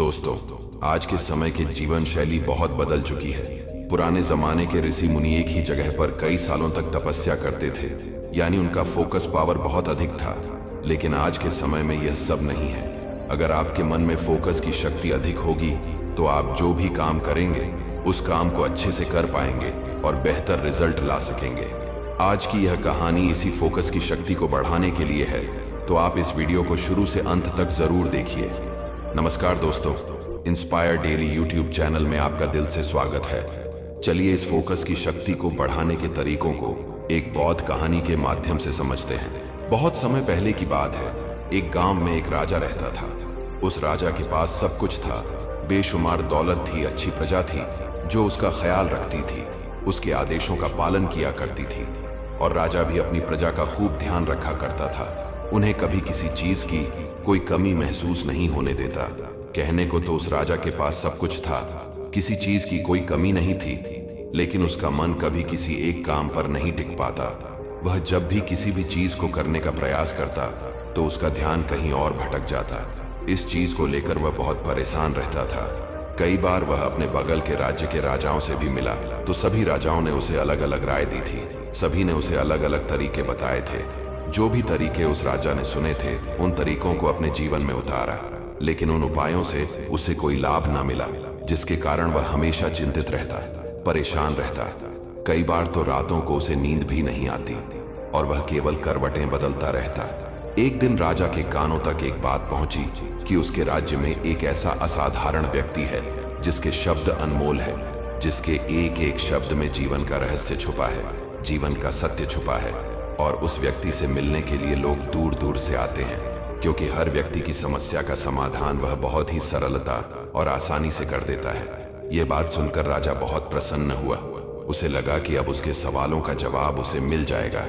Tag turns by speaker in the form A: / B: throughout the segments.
A: दोस्तों, आज के समय की जीवन शैली बहुत बदल चुकी है। पुराने जमाने के ऋषि मुनि एक ही जगह पर कई सालों तक तपस्या करते थे, यानी उनका फोकस पावर बहुत अधिक था। लेकिन आज के समय में यह सब नहीं है। अगर आपके मन में फोकस की शक्ति अधिक होगी तो आप जो भी काम करेंगे उस काम को अच्छे से कर पाएंगे और बेहतर रिजल्ट ला सकेंगे। आज की यह कहानी इसी फोकस की शक्ति को बढ़ाने के लिए है, तो आप इस वीडियो को शुरू से अंत तक जरूर देखिए। नमस्कार दोस्तों, इंस्पायर डेली यूट्यूब चैनल में आपका दिल से स्वागत है। चलिए इस फोकस की शक्ति को बढ़ाने के तरीकों को एक बौद्ध कहानी के माध्यम से समझते हैं। बहुत समय पहले की बात है। एक गांव में एक राजा रहता था। उस राजा के पास सब कुछ था, बेशुमार दौलत थी, अच्छी प्रजा थी जो उसका ख्याल रखती थी, उसके आदेशों का पालन किया करती थी। और राजा भी अपनी प्रजा का खूब ध्यान रखा करता था। उन्हें कभी किसी चीज की कोई कमी महसूस नहीं होने देता। कहने को तो उस राजा के पास सब कुछ था, किसी चीज की कोई कमी नहीं थी, लेकिन उसका मन कभी किसी एक काम पर नहीं टिक पाता। वह जब भी किसी भी चीज को करने का प्रयास करता तो उसका ध्यान कहीं और भटक जाता। इस चीज को लेकर वह बहुत परेशान रहता था। कई बार वह अपने बगल के राज्य के राजाओं से भी मिला तो सभी राजाओं ने उसे अलग अलग राय दी थी। सभी ने उसे अलग अलग तरीके बताए थे। जो भी तरीके उस राजा ने सुने थे उन तरीकों को अपने जीवन में उतारा, लेकिन उन उपायों से उसे कोई लाभ न मिला, जिसके कारण वह हमेशा चिंतित रहता, परेशान रहता। कई बार तो रातों को उसे नींद भी नहीं आती और वह केवल करवटें बदलता रहता। एक दिन राजा के कानों तक एक बात पहुंची कि उसके राज्य में एक ऐसा असाधारण व्यक्ति है जिसके शब्द अनमोल है, जिसके एक एक शब्द में जीवन का रहस्य छुपा है, जीवन का सत्य छुपा है। और उस व्यक्ति से मिलने के लिए लोग दूर दूर से आते हैं, क्योंकि हर व्यक्ति की समस्या का समाधान वह बहुत ही सरलता और आसानी से कर देता है। यह बात सुनकर राजा बहुत प्रसन्न हुआ। उसे लगा कि अब उसके सवालों का जवाब उसे मिल जाएगा।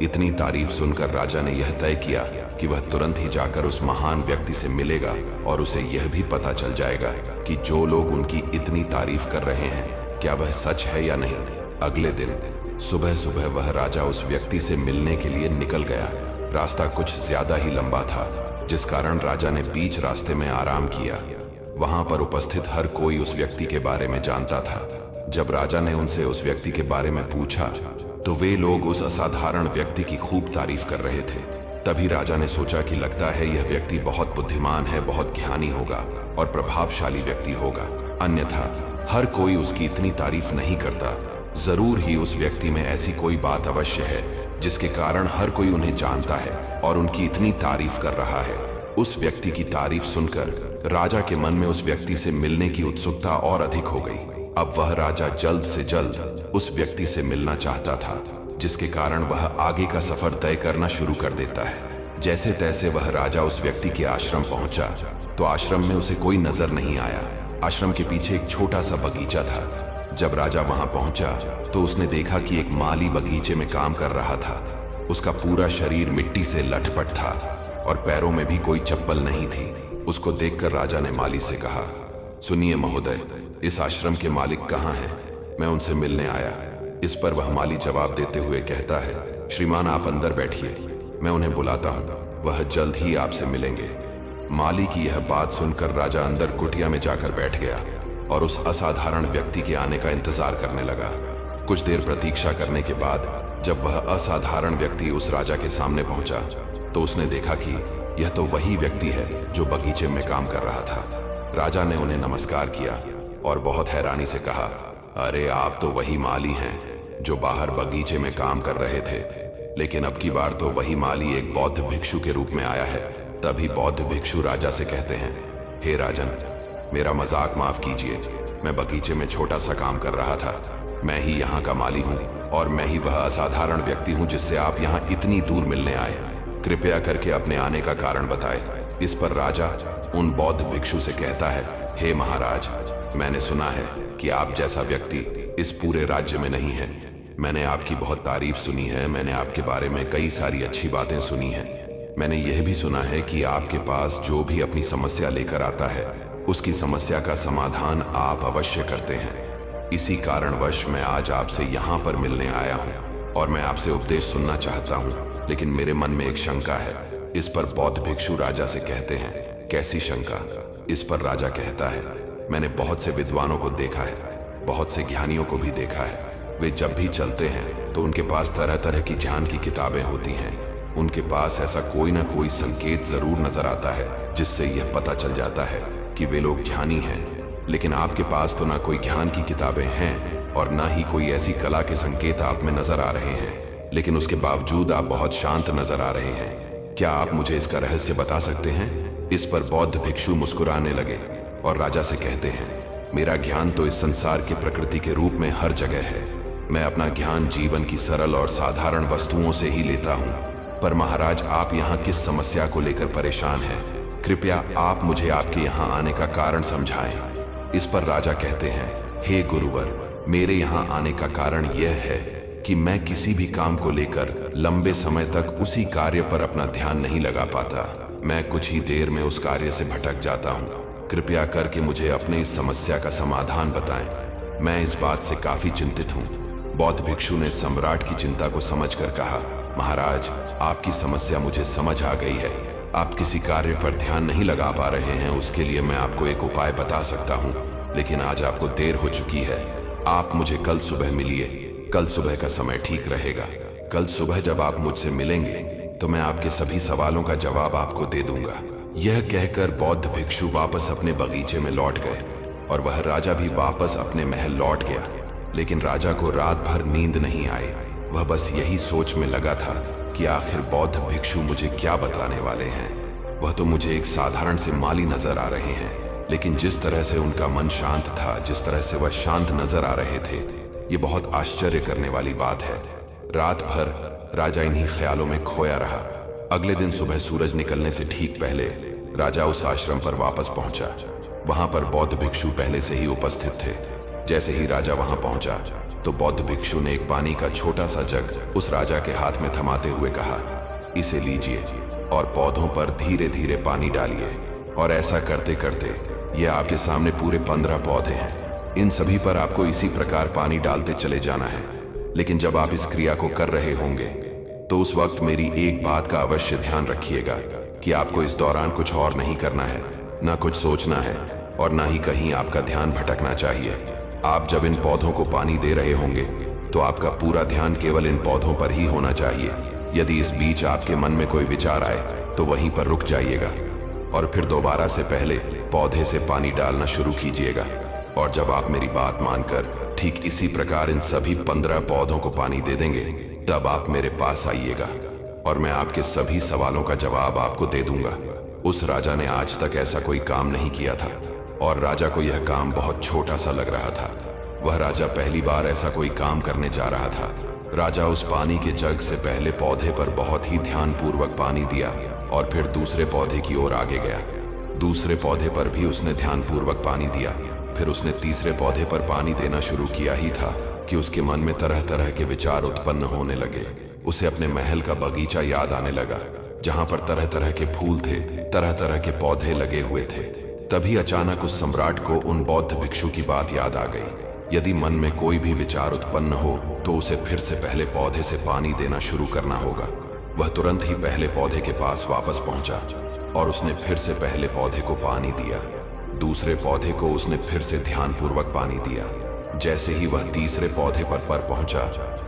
A: इतनी तारीफ सुनकर राजा ने यह तय किया कि वह तुरंत ही जाकर उस महान व्यक्ति से मिलेगा और उसे यह भी पता चल जाएगा कि जो लोग उनकी इतनी तारीफ कर रहे हैं क्या वह सच है या नहीं। अगले दिन सुबह सुबह वह राजा उस व्यक्ति से मिलने के लिए निकल गया। रास्ता कुछ ज्यादा ही लंबा था, जिस कारण राजा ने बीच रास्ते में आराम किया। वहां पर उपस्थित हर कोई उस व्यक्ति के बारे में जानता था। जब राजा ने उनसे उस व्यक्ति के बारे में पूछा तो वे लोग उस असाधारण व्यक्ति की खूब तारीफ कर रहे थे। तभी राजा ने सोचा कि लगता है यह व्यक्ति बहुत बुद्धिमान है, बहुत ज्ञानी होगा और प्रभावशाली व्यक्ति होगा, अन्यथा हर कोई उसकी इतनी तारीफ नहीं करता। जरूर ही उस व्यक्ति में ऐसी कोई बात अवश्य है जिसके कारण हर कोई उन्हें जानता है और उनकी इतनी तारीफ कर रहा है। उस व्यक्ति की तारीफ सुनकर राजा के मन में उस व्यक्ति से मिलने की उत्सुकता और अधिक हो गई। अब वह राजा जल्द से जल्द उस व्यक्ति से मिलना चाहता था, जिसके कारण वह आगे का सफर तय करना शुरू कर देता है। जैसे तैसे वह राजा उस व्यक्ति के आश्रम पहुंचा तो आश्रम में उसे कोई नजर नहीं आया। आश्रम के पीछे एक छोटा सा बगीचा था। जब राजा वहां पहुंचा तो उसने देखा कि एक माली बगीचे में काम कर रहा था। उसका पूरा शरीर मिट्टी से लटपट था और पैरों में भी कोई चप्पल नहीं थी। उसको देखकर राजा ने माली से कहा, सुनिए महोदय, इस आश्रम के मालिक कहाँ हैं? मैं उनसे मिलने आया। इस पर वह माली जवाब देते हुए कहता है, श्रीमान आप अंदर बैठिए, मैं उन्हें बुलाता हूँ, वह जल्द ही आपसे मिलेंगे। माली की यह बात सुनकर राजा अंदर कुटिया में जाकर बैठ गया और उस असाधारण व्यक्ति के आने का इंतजार करने लगा। कुछ देर प्रतीक्षा करने के बाद जब वह असाधारण व्यक्ति उस राजा के सामने पहुंचा तो उसने देखा कि यह तो वही व्यक्ति है जो बगीचे में काम कर रहा था। राजा ने उन्हें नमस्कार किया और बहुत हैरानी से कहा, अरे आप तो वही माली हैं जो बाहर बगीचे में काम कर रहे थे। लेकिन अब की बार तो वही माली एक बौद्ध भिक्षु के रूप में आया है। तभी बौद्ध भिक्षु राजा से कहते हैं, हे राजन, मेरा मजाक माफ कीजिए, मैं बगीचे में छोटा सा काम कर रहा था। मैं ही यहाँ का माली हूँ और मैं ही वह असाधारण व्यक्ति हूँ जिससे आप यहाँ इतनी दूर मिलने आए। कृपया करके अपने आने का कारण बताएं। इस पर राजा उन बौद्ध भिक्षु से कहता है, हे महाराज, मैंने सुना है कि आप जैसा व्यक्ति इस पूरे राज्य में नहीं है। मैंने आपकी बहुत तारीफ सुनी है, मैंने आपके बारे में कई सारी अच्छी बातें सुनी हैं। मैंने यह भी सुना है कि आपके पास जो भी अपनी समस्या लेकर आता है उसकी समस्या का समाधान आप अवश्य करते हैं। इसी कारणवश मैं आज आपसे यहाँ पर मिलने आया हूँ और मैं आपसे उपदेश सुनना चाहता हूँ, लेकिन मेरे मन में एक शंका है। इस पर बौद्ध भिक्षु राजा से कहते हैं, कैसी शंका? इस पर राजा कहता है, मैंने बहुत से विद्वानों को देखा है, बहुत से ज्ञानियों को भी देखा है। वे जब भी चलते हैं तो उनके पास तरह तरह की ध्यान की किताबें होती हैं। उनके पास ऐसा कोई ना कोई संकेत जरूर नजर आता है जिससे यह पता चल जाता है कि वे लोग ज्ञानी हैं। लेकिन आपके पास तो ना कोई ज्ञान की किताबें हैं और ना ही कोई ऐसी कला के संकेत आप में नजर आ रहे हैं, लेकिन उसके बावजूद आप बहुत शांत नजर आ रहे हैं। क्या आप मुझे इसका रहस्य बता सकते हैं? इस पर बौद्ध भिक्षु मुस्कुराने लगे और राजा से कहते हैं, मेरा ज्ञान तो इस संसार की प्रकृति के रूप में हर जगह है। मैं अपना ज्ञान जीवन की सरल और साधारण वस्तुओं से ही लेता हूँ। पर महाराज, आप यहाँ किस समस्या को लेकर परेशान हैं? कृपया आप मुझे आपके यहाँ आने का कारण समझाएं। इस पर राजा कहते हैं, हे गुरुवर, मेरे यहाँ आने का कारण यह है कि मैं किसी भी काम को लेकर लंबे समय तक उसी कार्य पर अपना ध्यान नहीं लगा पाता। मैं कुछ ही देर में उस कार्य से भटक जाता हूँ। कृपया करके मुझे अपने इस समस्या का समाधान बताएं। मैं इस बात से काफी चिंतित हूँ। बौद्ध भिक्षु ने सम्राट की चिंता को समझकर कहा, महाराज, आपकी समस्या मुझे समझ आ गई है। आप किसी कार्य पर ध्यान नहीं लगा पा रहे हैं, उसके लिए मैं आपको एक उपाय बता सकता हूँ, लेकिन आज आपको देर हो चुकी है। आप मुझे कल सुबह मिलिए। कल सुबह का समय ठीक रहेगा। कल सुबह जब आप मुझसे मिलेंगे तो मैं आपके सभी सवालों का जवाब आपको दे दूंगा। यह कहकर बौद्ध भिक्षु वापस अपने बगीचे में लौट गए और वह राजा भी वापस अपने महल लौट गया। लेकिन राजा को रात भर नींद नहीं आई। वह बस यही सोच में लगा था कि आखिर बौद्ध भिक्षु मुझे क्या बताने वाले हैं। वह तो मुझे एक साधारण से माली नजर आ रहे हैं, लेकिन जिस तरह से उनका मन शांत था, जिस तरह से वह शांत नजर आ रहे थे, ये बहुत आश्चर्य करने वाली बात है। रात भर राजा इन्हीं ख्यालों में खोया रहा। अगले दिन सुबह सूरज निकलने से ठीक पहले राजा उस आश्रम पर वापस पहुंचा। वहां पर बौद्ध भिक्षु पहले से ही उपस्थित थे। जैसे ही राजा वहां पहुंचा तो बौद्ध भिक्षु ने एक पानी का छोटा सा जग उस राजा के हाथ में थमाते हुए कहा, इसे लीजिए और पौधों पर धीरे धीरे पानी डालिए। और ऐसा करते करते ये आपके सामने पूरे 15 पौधे हैं। इन सभी पर आपको इसी प्रकार पानी डालते चले जाना है। लेकिन जब आप इस क्रिया को कर रहे होंगे तो उस वक्त मेरी एक बात का अवश्य ध्यान रखिएगा कि आपको इस दौरान कुछ और नहीं करना है, ना कुछ सोचना है और ना ही कहीं आपका ध्यान भटकना चाहिए। आप जब इन पौधों को पानी दे रहे होंगे तो आपका पूरा ध्यान केवल इन पौधों पर ही होना चाहिए। यदि इस बीच आपके मन में कोई विचार आए तो वहीं पर रुक जाइएगा और फिर दोबारा से पहले पौधे से पानी डालना शुरू कीजिएगा। और जब आप मेरी बात मानकर ठीक इसी प्रकार इन सभी 15 पौधों को पानी दे देंगे, तब आप मेरे पास आइएगा और मैं आपके सभी सवालों का जवाब आपको दे दूंगा। उस राजा ने आज तक ऐसा कोई काम नहीं किया था और राजा को यह काम बहुत छोटा सा लग रहा था। वह राजा पहली बार ऐसा कोई काम करने जा रहा था। राजा उस पानी के जग से पहले पौधे पर बहुत ही ध्यानपूर्वक पानी दिया और फिर दूसरे पौधे की ओर आगे गया। दूसरे पौधे पर भी उसने ध्यानपूर्वक पानी दिया। फिर उसने तीसरे पौधे पर पानी देना शुरू किया ही था कि उसके मन में तरह तरह के विचार उत्पन्न होने लगे। उसे अपने महल का बगीचा याद आने लगा, जहां पर तरह तरह के फूल थे, तरह तरह के पौधे लगे हुए थे। तभी अचानक उस सम्राट को उन बौद्ध भिक्षु की बात याद आ गई। यदि मन में कोई भी विचार उत्पन्न हो तो उसे फिर से पहले पौधे से पानी देना शुरू करना होगा। वह तुरंत ही पहले पौधे के पास वापस पहुंचा और उसने फिर से पहले पौधे को पानी दिया। दूसरे पौधे को उसने फिर से ध्यानपूर्वक पानी दिया। जैसे ही वह तीसरे पौधे पर पहुंचा,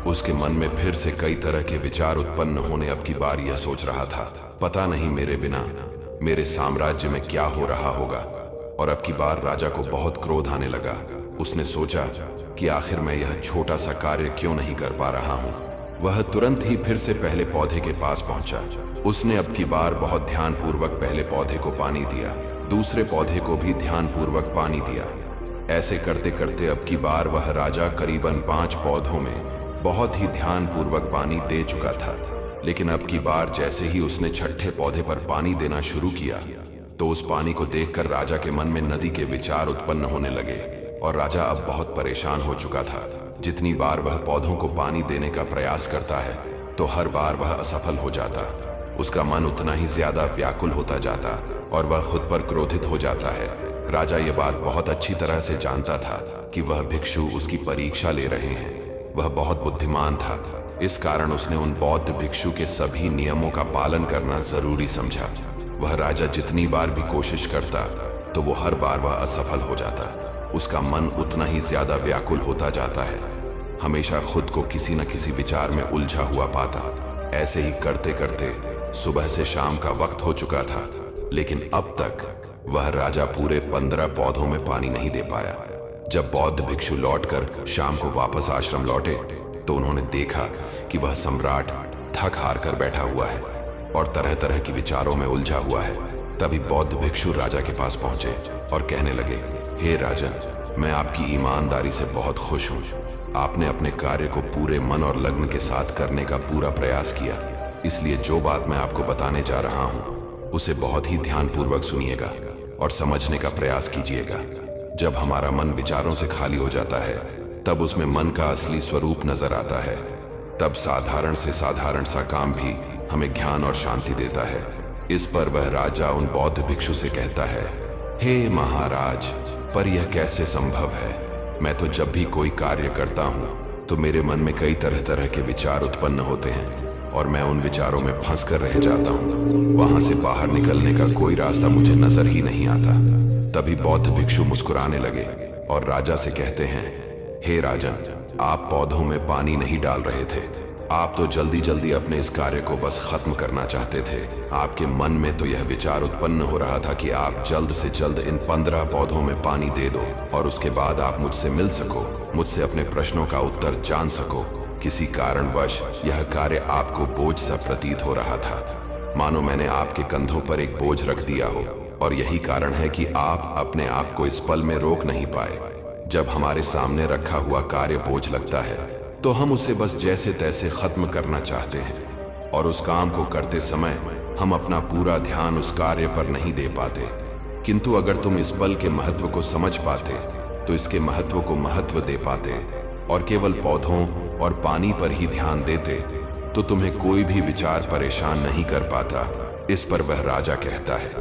A: उसके मन में फिर से कई तरह के विचार उत्पन्न होने। अब की बार यह सोच रहा था, पता नहीं मेरे बिना मेरे साम्राज्य में क्या हो रहा होगा। और अब की बार राजा को बहुत क्रोध आने लगा। उसने सोचा कि आखिर मैं यह छोटा सा कार्य क्यों नहीं कर पा रहा हूँ। वह तुरंत ही फिर से पहले पौधे के पास पहुंचा। उसने अब की बार बहुत ध्यानपूर्वक पहले पौधे को पानी दिया, दूसरे पौधे को भी ध्यानपूर्वक पानी दिया। ऐसे करते करते अब की बार वह राजा करीबन 5 पौधों में बहुत ही ध्यानपूर्वक पानी दे चुका था। लेकिन अब की बार जैसे ही उसने छठे पौधे पर पानी देना शुरू किया तो उस पानी को देखकर राजा के मन में नदी के विचार उत्पन्न होने लगे और राजा अब बहुत परेशान हो चुका था। जितनी बार वह पौधों को पानी देने का प्रयास करता है तो हर बार वह असफल हो जाता। उसका मन उतना ही ज्यादा व्याकुल होता जाता और वह खुद पर क्रोधित हो जाता है। राजा ये बात बहुत अच्छी तरह से जानता था कि वह भिक्षु उसकी परीक्षा ले रहे हैं। वह बहुत बुद्धिमान था, इस कारण उसने उन बौद्ध भिक्षु के सभी नियमों का पालन करना जरूरी समझा। वह राजा जितनी बार भी कोशिश करता तो वो हर बार वह असफल हो जाता। उसका मन उतना ही ज्यादा व्याकुल होता जाता है, हमेशा खुद को किसी न किसी विचार में उलझा हुआ पाता। ऐसे ही करते करते सुबह से शाम का वक्त हो चुका था, लेकिन अब तक वह राजा पूरे 15 पौधों में पानी नहीं दे पाया। जब बौद्ध भिक्षु लौटकर शाम को वापस आश्रम लौटे तो उन्होंने देखा कि वह सम्राट थक हार कर बैठा हुआ है और तरह तरह की विचारों में उलझा हुआ है। तभी बौद्ध भिक्षु राजा के पास पहुंचे और कहने लगे, हे राजन, मैं आपकी ईमानदारी से बहुत खुश हूँ। आपने अपने कार्य को पूरे मन और लगन के साथ करने का पूरा प्रयास किया, इसलिए जो बात मैं आपको बताने जा रहा हूँ उसे बहुत ही ध्यानपूर्वक सुनिएगा और समझने का प्रयास कीजिएगा। जब हमारा मन विचारों से खाली हो जाता है तब उसमें मन का असली स्वरूप नजर आता है। तब साधारण से साधारण सा काम भी हमें ज्ञान और शांति देता है। इस पर वह राजा उन बौद्ध भिक्षु से कहता है, हे महाराज, पर यह कैसे संभव है? मैं तो जब भी कोई कार्य करता हूँ तो मेरे मन में कई तरह तरह के विचार उत्पन्न होते हैं और मैं उन विचारों में फंस कर रह जाता हूँ। वहां से बाहर निकलने का कोई रास्ता मुझे नजर ही नहीं आता। तभी बौद्ध भिक्षु मुस्कुराने लगे और राजा से कहते हैं, हे राजन, आप पौधों में पानी नहीं डाल रहे थे, आप तो जल्दी जल्दी अपने इस कार्य को बस खत्म करना चाहते थे। आपके मन में तो यह विचार उत्पन्न हो रहा था कि आप जल्द से जल्द इन 15 पौधों में पानी दे दो और उसके बाद आप मुझसे मिल सको, मुझसे अपने प्रश्नों का उत्तर जान सको। किसी कारणवश यह कार्य आपको बोझ सा प्रतीत हो रहा था, मानो मैंने आपके कंधों पर एक बोझ रख दिया हो, और यही कारण है कि आप अपने आप को इस पल में रोक नहीं पाए। जब हमारे सामने रखा हुआ कार्य बोझ लगता है तो हम उसे बस जैसे तैसे खत्म करना चाहते हैं और उस काम को करते समय हम अपना पूरा ध्यान उस कार्य पर नहीं दे पाते। किंतु अगर तुम इस पल के महत्व को समझ पाते तो इसके महत्व को महत्व दे पाते और केवल पौधों और पानी पर ही ध्यान देते तो तुम्हें कोई भी विचार परेशान नहीं कर पाता। इस पर वह राजा कहता है,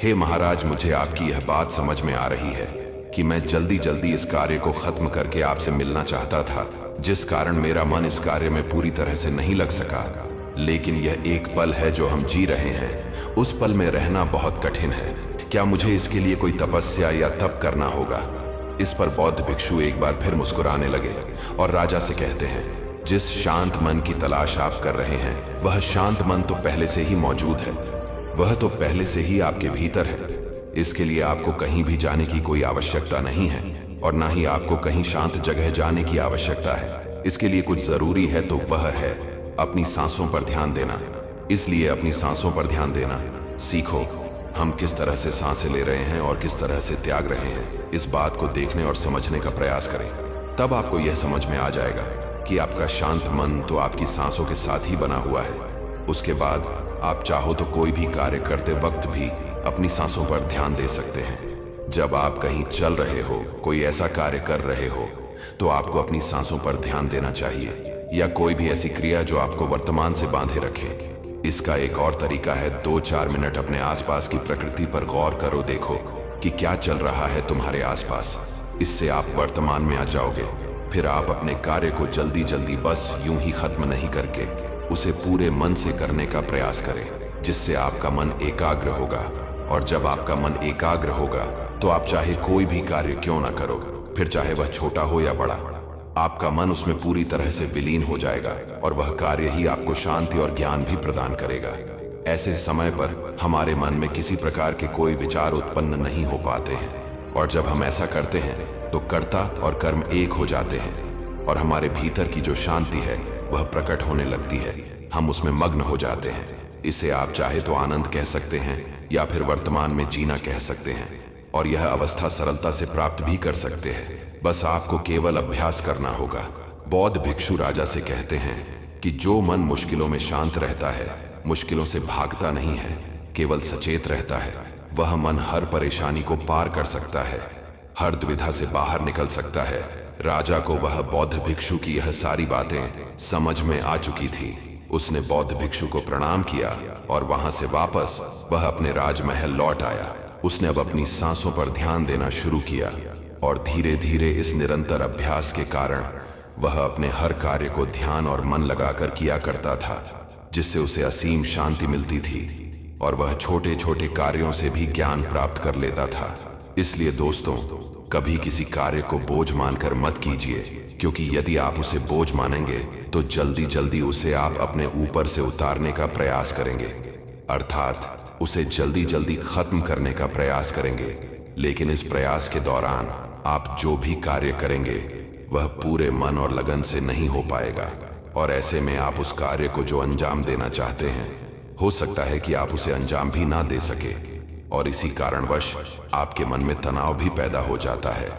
A: हे महाराज, मुझे आपकी यह बात समझ में आ रही है कि मैं जल्दी जल्दी इस कार्य को खत्म करके आपसे मिलना चाहता था, जिस कारण मेरा मन इस कार्य में पूरी तरह से नहीं लग सका। लेकिन यह एक पल है जो हम जी रहे हैं, उस पल में रहना बहुत कठिन है। क्या मुझे इसके लिए कोई तपस्या या तप करना होगा? इस पर बौद्ध भिक्षु एक बार फिर मुस्कुराने लगे और राजा से कहते हैं, जिस शांत मन की तलाश आप कर रहे हैं वह शांत मन तो पहले से ही मौजूद है, वह तो पहले से ही आपके भीतर है। इसके लिए आपको कहीं भी जाने की कोई आवश्यकता नहीं है और ना ही आपको कहीं शांत जगह जाने की आवश्यकता है। इसके लिए कुछ जरूरी है तो वह है अपनी सांसों पर ध्यान देना। इसलिए अपनी सांसों पर ध्यान देना सीखो। हम किस तरह से सांसें ले रहे हैं और किस तरह से त्याग रहे हैं, इस बात को देखने और समझने का प्रयास करें। तब आपको यह समझ में आ जाएगा कि आपका शांत मन तो आपकी सांसों के साथ ही बना हुआ है। उसके बाद आप चाहो तो कोई भी कार्य करते वक्त भी अपनी सांसों पर ध्यान दे सकते हैं। जब आप कहीं चल रहे हो, कोई ऐसा कार्य कर रहे हो, तो आपको अपनी सांसों पर ध्यान देना चाहिए, या कोई भी ऐसी क्रिया जो आपको वर्तमान से बांधे रखे। इसका एक और तरीका है, 2-4 मिनट अपने आसपास की प्रकृति पर गौर करो, देखो कि क्या चल रहा है तुम्हारे आसपास। इससे आप वर्तमान में आ जाओगे। फिर आप अपने कार्य को जल्दी जल्दी बस यूं ही खत्म नहीं करके उसे पूरे मन से करने का प्रयास करें, जिससे आपका मन एकाग्र होगा। और जब आपका मन एकाग्र होगा तो आप चाहे कोई भी कार्य क्यों ना करो, फिर चाहे वह छोटा हो या बड़ा, आपका मन उसमें पूरी तरह से विलीन हो जाएगा और वह कार्य ही आपको शांति और ज्ञान भी प्रदान करेगा। ऐसे समय पर हमारे मन में किसी प्रकार के कोई विचार उत्पन्न नहीं हो पाते हैं, और जब हम ऐसा करते हैं तो कर्ता और कर्म एक हो जाते हैं और हमारे भीतर की जो शांति है वह प्रकट होने लगती है। हम उसमें मग्न हो जाते हैं। इसे आप चाहे तो आनंद कह सकते हैं या फिर वर्तमान में जीना कह सकते हैं, और यह अवस्था सरलता से प्राप्त भी कर सकते हैं। बस आपको केवल अभ्यास करना होगा। बौद्ध भिक्षु राजा से कहते हैं कि जो मन मुश्किलों में शांत रहता है, मुश्किलों से भागता नहीं है, केवल सचेत रहता है, वह मन हर परेशानी को पार कर सकता है, हर दुविधा से बाहर निकल सकता है। राजा को वह बौद्ध भिक्षु की यह सारी बातें समझ में आ चुकी थी। उसने बौद्ध भिक्षु को प्रणाम किया और वहां से वापस वह अपने राजमहल लौट आया। उसने अब अपनी सांसों पर ध्यान देना शुरू किया और धीरे धीरे इस निरंतर अभ्यास के कारण वह अपने हर कार्य को ध्यान और मन लगाकर किया करता था, जिससे उसे असीम शांति मिलती थी और वह छोटे छोटे कार्यों से भी ज्ञान प्राप्त कर लेता था। इसलिए दोस्तों, कभी किसी कार्य को बोझ मानकर मत कीजिए, क्योंकि यदि आप उसे बोझ मानेंगे तो जल्दी जल्दी उसे आप अपने ऊपर से उतारने का प्रयास करेंगे, अर्थात उसे जल्दी जल्दी खत्म करने का प्रयास करेंगे। लेकिन इस प्रयास के दौरान आप जो भी कार्य करेंगे वह पूरे मन और लगन से नहीं हो पाएगा, और ऐसे में आप उस कार्य को जो अंजाम देना चाहते हैं, हो सकता है कि आप उसे अंजाम भी ना दे सके, और इसी कारणवश आपके मन में तनाव भी पैदा हो जाता है।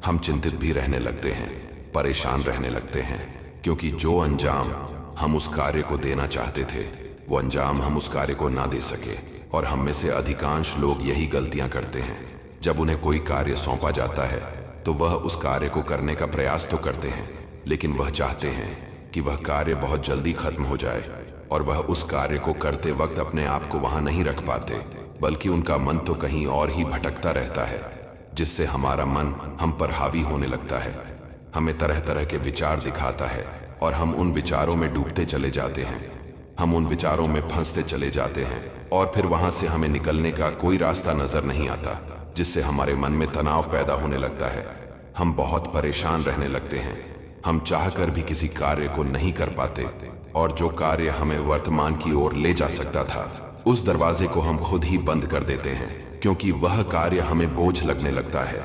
A: हम चिंतित भी रहने लगते हैं, परेशान रहने लगते हैं, क्योंकि जो अंजाम हम उस कार्य को देना चाहते थे वो अंजाम हम उस कार्य को ना दे सके। और हम में से अधिकांश लोग यही गलतियां करते हैं। जब उन्हें कोई कार्य सौंपा जाता है तो वह उस कार्य को करने का प्रयास तो करते हैं, लेकिन वह चाहते हैं कि वह कार्य बहुत जल्दी खत्म हो जाए, और वह उस कार्य को करते वक्त अपने आप को वहां नहीं रख पाते, बल्कि उनका मन तो कहीं और ही भटकता रहता है, जिससे हमारा मन हम पर हावी होने लगता है, हमें तरह तरह के विचार दिखाता है, और हम उन विचारों में डूबते चले जाते हैं, हम उन विचारों में फंसते चले जाते हैं, और फिर वहां से हमें निकलने का कोई रास्ता नजर नहीं आता, जिससे हमारे मन में तनाव पैदा होने लगता है। हम बहुत परेशान रहने लगते हैं, हम चाहकर भी किसी कार्य को नहीं कर पाते, और जो कार्य हमें वर्तमान की ओर ले जा सकता था, उस दरवाजे को हम खुद ही बंद कर देते हैं, क्योंकि वह कार्य हमें बोझ लगने लगता है।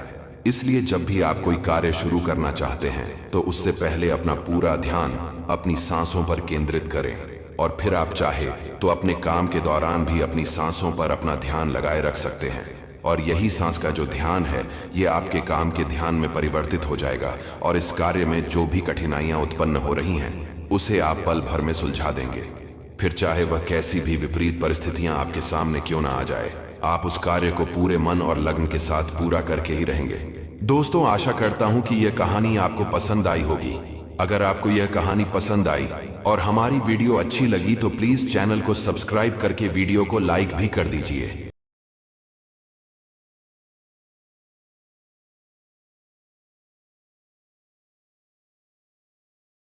A: इसलिए जब भी आप कोई कार्य शुरू करना चाहते हैं तो उससे पहले अपना पूरा ध्यान अपनी सांसों पर केंद्रित करें, और फिर आप चाहे तो अपने काम के दौरान भी अपनी सांसों पर अपना ध्यान लगाए रख सकते हैं, और यही सांस का जो ध्यान है ये आपके काम के ध्यान में परिवर्तित हो जाएगा, और इस कार्य में जो भी कठिनाइयां उत्पन्न हो रही हैं उसे आप पल भर में सुलझा देंगे। फिर चाहे वह कैसी भी विपरीत परिस्थितियां आपके सामने क्यों ना आ जाए, आप उस कार्य को पूरे मन और लगन के साथ पूरा करके ही रहेंगे। दोस्तों, आशा करता हूं कि यह कहानी आपको पसंद आई होगी। अगर आपको यह कहानी पसंद आई और हमारी वीडियो अच्छी लगी तो प्लीज चैनल को सब्सक्राइब करके वीडियो को लाइक भी कर दीजिए।